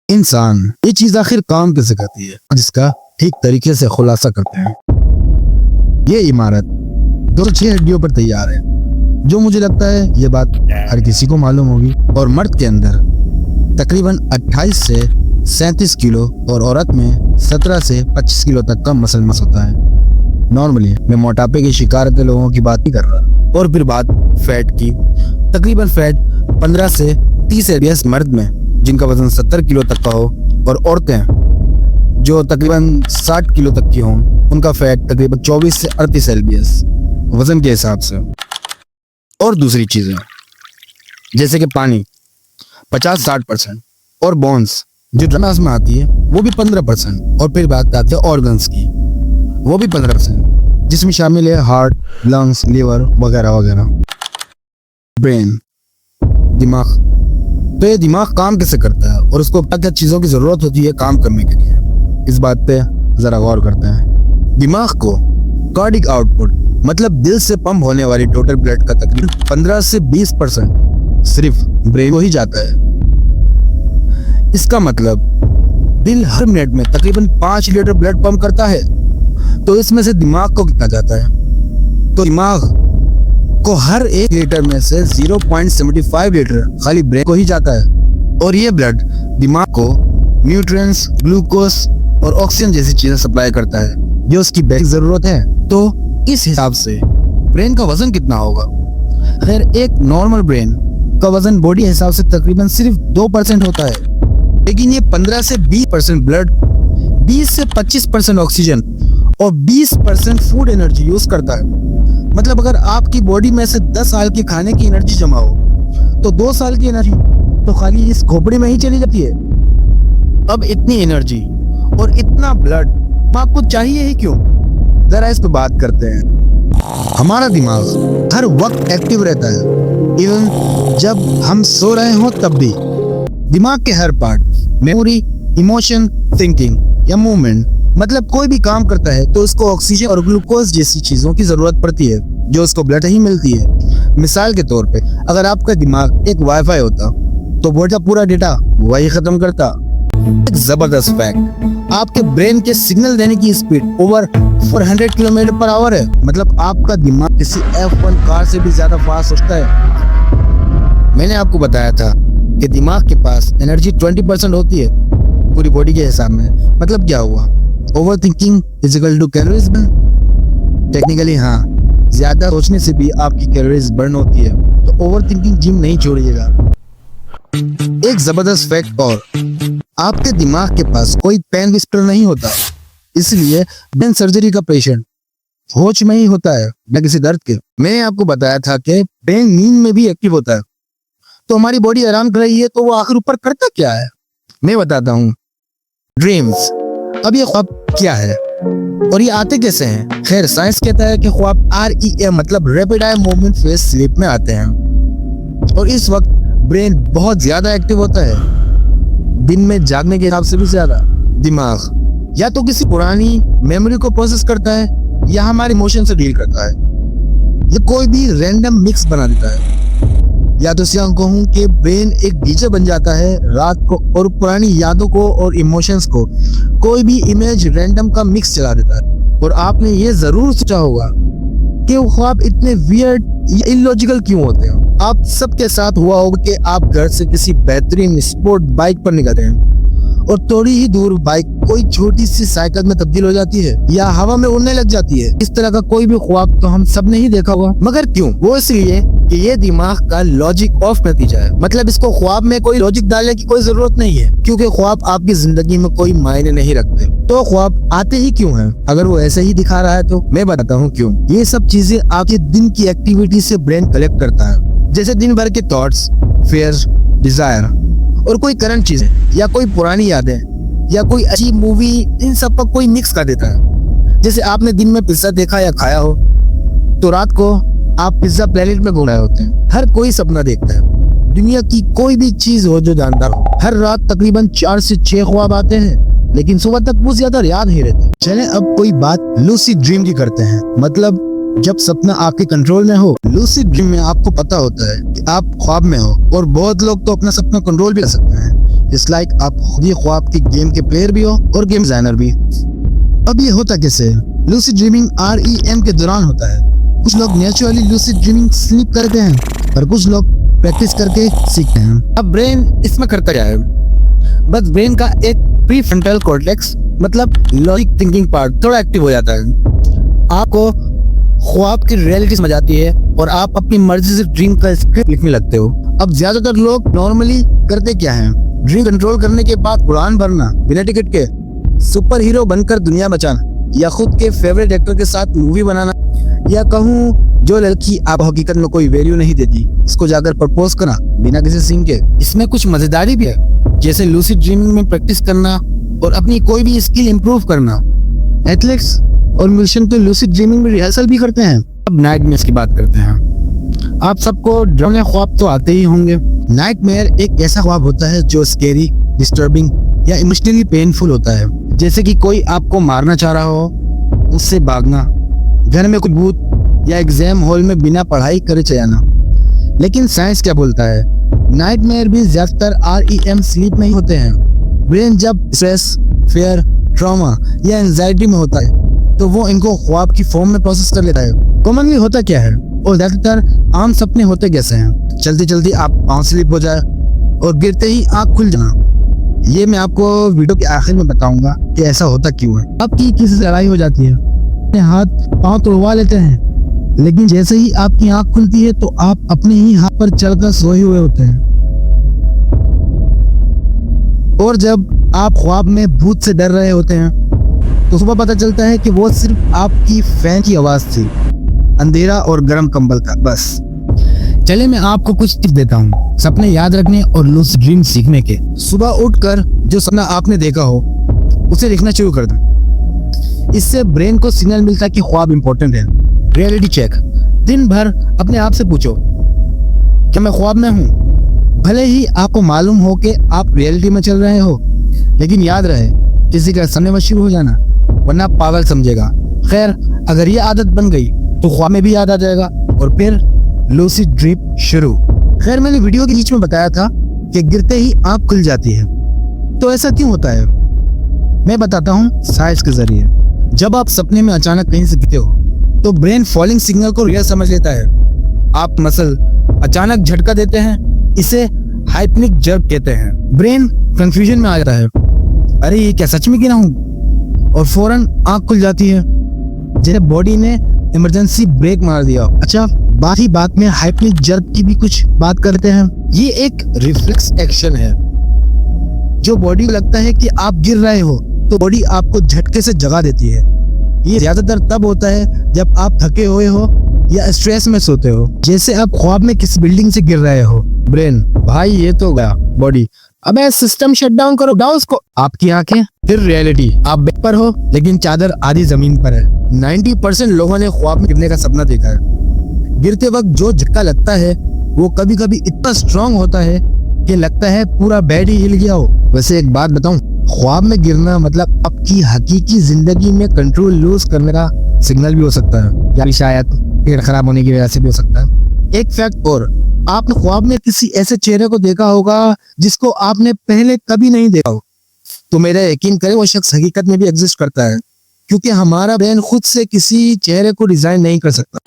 इंसान ये चीज आखिर काम कैसे करती है, जिसका ठीक तरीके से खुलासा करते हैं। ये इमारत 206 हड्डियों पर तैयार है, जो मुझे लगता है ये बात हर किसी को मालूम होगी। और मर्द के अंदर तकरीबन 28 से 37 किलो और औरत में 17 से 25 किलो तक का मसल मास होता है। नॉर्मली मैं मोटापे के शिकार होते लोगों की बात नहीं कर रहा। और फिर बात फैट की, तकरीबन फैट 15 से 30 एलबीएस मर्द में जिनका वजन 70 किलो तक का हो, और औरतें जो तकरीबन 60 किलो तक की हों उनका फैट तकरीबन 24 से 38 एलबीएस वजन के हिसाब से। और दूसरी चीजें जैसे कि पानी 50-60% और बोन्स जो ड्रमास में आती है वो भी 15%। और फिर बात आती है ऑर्गन्स की, वो भी 15%, जिसमें शामिल है हार्ट, लंग्स, लिवर वगैरह वगैरह। ब्रेन, दिमाग। तो ये दिमाग काम कैसे करता है और उसको क्या क्या चीजों की जरूरत होती है काम करने के लिए, इस बात पे जरा गौर करते हैं। दिमाग को कार्डिक आउटपुट मतलब दिल से पंप होने वाली टोटल ब्लड का तकरीबन 15 से 20% सिर्फ ब्रेन को ही जाता है। इसका मतलब दिल हर मिनट में तकरीबन 5 लीटर ब्लड पंप करता है, तो इसमें से दिमाग को कितना जाता है? तो दिमाग को हर 1 लीटर में से 0.75 लीटर खाली ब्रेन को ही जाता है। और ये ब्लड दिमाग को न्यूट्रिएंट्स, ग्लूकोज और ऑक्सीजन जैसी चीजें सप्लाई करता है जो उसकी बेसिक जरूरत है। तो इस हिसाब से ब्रेन का वजन कितना होगा? खैर, एक नॉर्मल ब्रेन का वजन बॉडी हिसाब से तकरीबन सिर्फ 2% होता है, लेकिन ये 15 से 20% ब्लड, 20 से 25% ऑक्सीजन और 20% फूड एनर्जी यूज करता है। मतलब अगर आपकी बॉडी में से 10 साल की खाने की एनर्जी जमा हो तो 2 साल की एनर्जी तो खाली इस खोपड़ी में ही चली जाती है। अब इतनी एनर्जी और इतना ब्लड आपको चाहिए ही क्यों? जरा इस पे बात करते हैं। हमारा दिमाग हर वक्त एक्टिव रहता है, इवन जब हम सो रहे हो तब भी। दिमाग के हर पार्ट, मेमोरी, इमोशन, थिंकिंग या मूवमेंट, मतलब कोई भी काम करता है तो उसको ऑक्सीजन और ग्लूकोज जैसी चीजों की जरूरत पड़ती है जो उसको ब्लड ही मिलती है। मिसाल के तौर पे अगर आपका दिमाग एक वाईफाई होता तो बॉडी का पूरा डेटा वही खत्म करता। एक जबरदस्त फैक्ट, आपके ब्रेन के सिग्नल देने की speed over 400 kilometre per hour है। मतलब आपका दिमाग किसी F1 कार से भी ज्यादा फास्ट सोचता है। मैंने आपको बताया था कि दिमाग के पास एनर्जी 20% होती है पूरी बॉडी के हिसाब में। मतलब क्या हुआ? Over thinking is equal to calories burn. Technically हाँ, ज्यादा सोचने से भी आपकी कैलोरीज बर्न होती है, तो ओवर थिंकिंग जिम नहीं छोड़िएगा। एक जबरदस्त फैक्ट और, आपके दिमाग के पास कोई पेन विस्पर नहीं होता, इसलिए ब्रेन सर्जरी का पेशेंट होश में ही होता है, न किसी दर्द के। मैंने आपको बताया था कि ब्रेन नींद में भी एक्टिव होता है। तो हमारी बॉडी आराम कर रही है तो वो आखिर ऊपर करता क्या है? मैं बताता हूँ। ड्रीम्स। अब ये ख्वाब क्या है और ये आते कैसे हैं? खैर, साइंस कहता है कि ख्वाब REM मतलब rapid eye movement phase sleep में आते हैं, और इस वक्त ब्रेन बहुत ज्यादा एक्टिव होता है, दिन में जागने के हिसाब से भी ज्यादा। दिमाग या तो किसी पुरानी मेमोरी को प्रोसेस करता है या हमारे इमोशन से डील करता है, या कोई भी रैंडम मिक्स बना देता है। या तो इसे कहूँ कि ब्रेन एक डीजे बन जाता है रात को और पुरानी यादों को और इमोशंस को कोई भी इमेज रैंडम का मिक्स चला देता है। और आपने ये जरूर सोचा होगा कि वो ख्वाब इतने वियर्ड या इलॉजिकल क्यों होते हैं। आप सबके साथ हुआ होगा कि आप घर से किसी बेहतरीन स्पोर्ट बाइक पर निकलते हैं और थोड़ी ही दूर बाइक कोई छोटी सी साइकिल में तब्दील हो जाती है या हवा में उड़ने लग जाती है। इस तरह का कोई भी ख्वाब तो हम सब ने ही देखा होगा, मगर क्यों? वो इसलिए कि ये दिमाग का लॉजिक ऑफ नतीजा है। मतलब इसको ख्वाब में कोई लॉजिक डालने की कोई जरूरत नहीं है, क्योंकि ख्वाब आपकी जिंदगी में कोई मायने नहीं रखते। तो ख्वाब आते ही क्यों हैं? अगर वो ऐसे ही दिखा रहा है तो मैं बताता हूँ क्यों। ये सब चीजें आपके दिन की एक्टिविटी से ब्रेन कलेक्ट करता है, जैसे दिन भर के थॉट्स, फियर्स, डिजायर और कोई करंट चीजें या कोई पुरानी यादें या कोई अच्छी मूवी, इन सब का कोई मिक्स कर देता है। जैसे आपने दिन में पिज्जा देखा या खाया हो तो रात को आप पिज्जा प्लेनेट में घूम रहे होते हैं। हर कोई सपना देखता है, दुनिया की कोई भी चीज हो जो जानदार हो। हर रात तकरीबन 4 से 6 ख्वाब आते हैं, लेकिन सुबह तक वो ज्यादा याद नहीं रहते। चले अब कोई बात लूसिड ड्रीम की करते हैं। मतलब जब सपना आपके कंट्रोल में हो। लूसिड ड्रीम में आपको पता होता है कि आप ख्वाब में हो, और बहुत लोग तो अपना सपना कंट्रोल भी कर सकते हैं इट्स लाइक आप खुद ही ख्वाब की गेम के प्लेयर भी हो और गेम डिजाइनर भी। अब ये होता कैसे है? लूसिड ड्रीमिंग REM के दौरान होता है। कुछ लोग नेचुरली लूसिड ड्रीमिंग स्लीप करते हैं और कुछ लोग प्रैक्टिस करके सीखते हैं। अब ब्रेन इसमें करता क्या है? बस ब्रेन का एक प्रीफ्रंटल कॉर्टेक्स मतलब लॉजिक थिंकिंग पार्ट थोड़ा एक्टिव हो जाता है। आपको ख्वाब की रियलिटी समझ आती है और आप अपनी मर्जी से ड्रीम का स्क्रिप्ट लिखने लगते हो। अब ज्यादातर लोग नॉर्मली करते क्या है? ड्रीम कंट्रोल करने के बाद उड़ान भरना बिना टिकट के, सुपर हीरो बनकर दुनिया बचाना, या खुद के फेवरेट एक्टर के साथ मूवी बनाना, या कहूँ जो लड़की आप हकीकत में कोई वैल्यू नहीं देती उसको जाकर प्रपोज करना बिना किसी सीन के। इसमें कुछ मजेदारी भी है, जैसे लूसिड ड्रीमिंग में प्रैक्टिस करना और अपनी कोई भी स्किल इंप्रूव करना। एथलीट्स और म्यूजिशियन तो लूसिड ड्रीमिंग में रिहर्सल भी करते हैं। अब नाइटमेयर्स की बात करते हैं। आप सबको डरावने ख्वाब तो आते ही होंगे। नाइटमेयर एक ऐसा ख्वाब होता है जो स्केरी, डिस्टर्बिंग या इमोशनली पेनफुल होता है। जैसे कि कोई आपको मारना चाह रहा हो, उससे भागना, घर में कोई भूत या एग्जाम हॉल में बिना पढ़ाई करे चलाना। लेकिन साइंस क्या बोलता है? नाइटमेयर भी ज्यादातर REM स्लीप में ही होते हैं। ब्रेन जब स्ट्रेस, फियर, ट्रॉमा या एंजाइटी में होता है तो वो इनको ख्वाब की फॉर्म में प्रोसेस कर लेता है। कॉमनली होता क्या है और ज्यादातर आम सपने होते कैसे हैं? चलते चलते आप पाँव स्लिप हो जाए और गिरते ही आँख खुल जाना। ये मैं आपको वीडियो के आखिर में बताऊंगा कि ऐसा होता क्यों है। आपकी किसी से लड़ाई हो जाती है, अपने हाथ पांव तोड़वा लेते हैं, लेकिन जैसे ही आपकी आंख खुलती है तो आप अपने ही हाथ पर चढ़कर सोए हुए होते हैं। और जब आप ख्वाब में भूत से डर रहे होते हैं तो सुबह पता चलता है कि वो सिर्फ आपकी फैन की आवाज थी, अंधेरा और गर्म कंबल का, बस। चलिए मैं आपको कुछ टिप्स देता हूँ सपने याद रखने और लूसिड ड्रीम सीखने के। सुबह उठकर जो सपना आपने देखा हो उसे लिखना शुरू कर दें। इससे ब्रेन को सिग्नल मिलता है कि ख्वाब इंपॉर्टेंट है। रियलिटी चेक, दिन भर अपने आप से पूछो क्या मैं ख्वाब में हूँ? भले ही आपको मालूम हो कि आप रियलिटी में चल रहे हो, लेकिन याद रहे किसी का सपने में शुरू हो जाना, वरना पागल समझेगा। खैर, अगर ये आदत बन गई तो ख्वाब में भी याद आ जाएगा और फिर लूसिड ड्रीम शुरू। खैर, मैंने वीडियो के बीच में बताया था कि गिरते ही आंख खुल जाती है, तो ऐसा क्यों होता है? मैं बताता हूँ साइंस के जरिए। जब आप सपने में अचानक कहीं से गिरते हो तो ब्रेन फॉलिंग सिग्नल को रियल समझ लेता है। आप मसल अचानक झटका देते हैं, इसे हाइपनिक जर्क कहते हैं। ब्रेन कंफ्यूजन में आ जाता है, अरे ये क्या सच में गिरा हूँ, और फौरन आंख खुल जाती है जैसे बॉडी ने इमरजेंसी ब्रेक मार दिया। अच्छा, बात में हाइपनिक जर्क की भी कुछ बात करते हैं। ये एक रिफ्लेक्स एक्शन है जो बॉडी को लगता है कि आप गिर रहे हो तो बॉडी आपको झटके से जगा देती है। ये ज्यादातर तब होता है जब आप थके हुए हो या स्ट्रेस में सोते हो, जैसे आप ख्वाब में किसी बिल्डिंग से गिर रहे हो। ब्रेन, भाई ये तो गया। बॉडी, अबे सिस्टम शट डाउन करो, डाउन उसको। आपकी आंखें, फिर रियलिटी, आप बेड पर हो लेकिन चादर आधी जमीन पर है। 90% लोगों ने ख्वाब में गिरने का सपना देखा है। गिरते वक्त जो झटका लगता है वो कभी कभी इतना स्ट्रांग होता है कि लगता है पूरा बेड ही हिल गया हो। वैसे एक बात बताऊं, ख्वाब में गिरना मतलब आपकी हकीकी जिंदगी में कंट्रोल लूज करने का सिग्नल भी हो सकता है, या शायद पेट खराब होने की वजह से भी हो सकता है। एक फैक्ट और, आपने ख्वाब में किसी ऐसे चेहरे को देखा होगा जिसको आपने पहले कभी नहीं देखा हो, तो मेरा यकीन करें वो शख्स हकीकत में भी एग्जिस्ट करता है, क्योंकि हमारा ब्रेन खुद से किसी चेहरे को डिजाइन नहीं कर सकता।